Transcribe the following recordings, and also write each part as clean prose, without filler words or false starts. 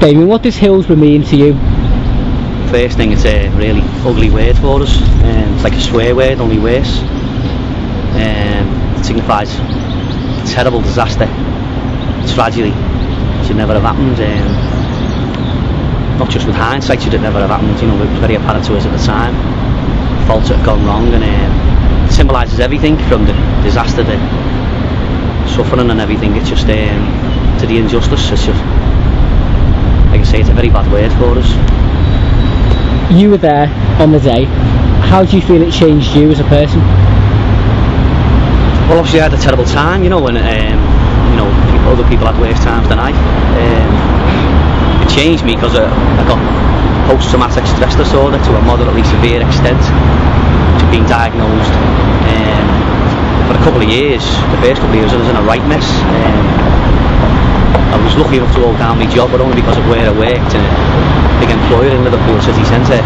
Damian, what does Hillsborough mean to you? First thing, it's a really ugly word for us. It's like a swear word, only worse. It signifies terrible disaster, tragedy. It should never have happened. Not just with hindsight should it never have happened. You know, it was very apparent to us at the time. Faults that had gone wrong, and it symbolises everything from the disaster, the suffering, and everything. It's just to the injustice. It's just, like I say, it's a very bad word for us. You were there on the day. How do you feel it changed you as a person? Well, obviously I had a terrible time, you know, when you know, other people had worse times than I. It changed me because I got post-traumatic stress disorder to a moderately severe extent, to being diagnosed for a couple of years. The first couple of years I was in a right mess. I was lucky enough to hold down my job, but only because of where I worked in a big employer in Liverpool city centre.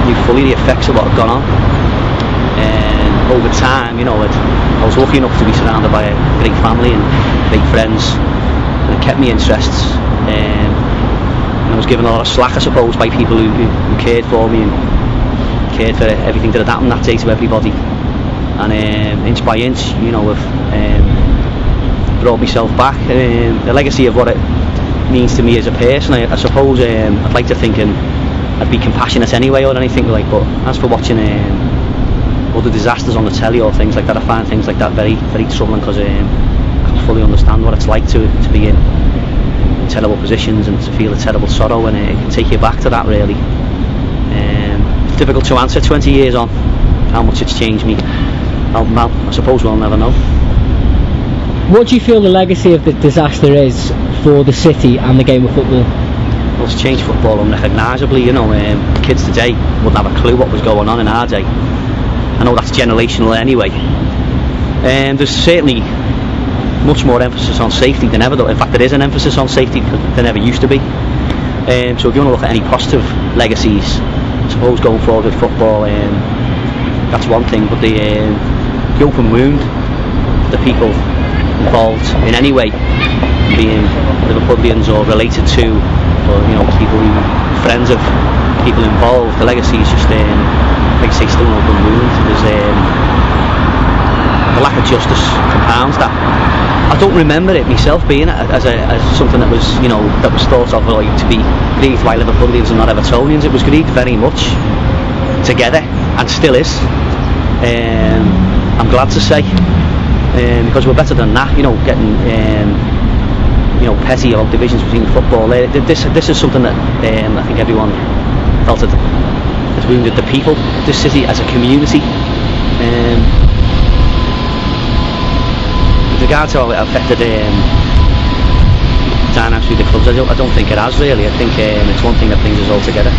Knew fully the effects of what had gone on. And over time, you know, I was lucky enough to be surrounded by a great family and great friends, and it kept me interests. And I was given a lot of slack, I suppose, by people who cared for me and cared for everything that had happened that day to everybody. And inch by inch, you know, I've brought myself back. The legacy of what it means to me as a person, I suppose, I'd like to think I'd be compassionate anyway or anything like. But as for watching other disasters on the telly or things like that, I find things like that very, very troubling, because I can fully understand what it's like to be in terrible positions and to feel a terrible sorrow, and it can take you back to that, really. It's difficult to answer 20 years on how much it's changed me. I suppose we'll never know. What do you feel the legacy of the disaster is for the city and the game of football? Well, it's changed football unrecognisably, you know. Kids today wouldn't have a clue what was going on in our day. I know that's generational anyway. There's certainly much more emphasis on safety than ever, though. In fact, there is an emphasis on safety than ever used to be. So if you want to look at any positive legacies, I suppose going forward with football, that's one thing. But the open wound, the people involved in any way, being Liverpoolians or related to, or you know, people who friends of people involved, the legacy is just, like I say, still an open wound. There's the lack of justice compounds that. I don't remember it myself being as something that was, you know, that was thought of like to be grieved by Liverpoolians and not Evertonians. It was grieved very much together, and still is. I'm glad to say, because we're better than that, you know, getting you know, petty or divisions between football. This is something that I think everyone felt it wounded the people, this city as a community. With regard to how it affected dynamics with the clubs, I don't think it has really. I think it's one thing that brings us all together.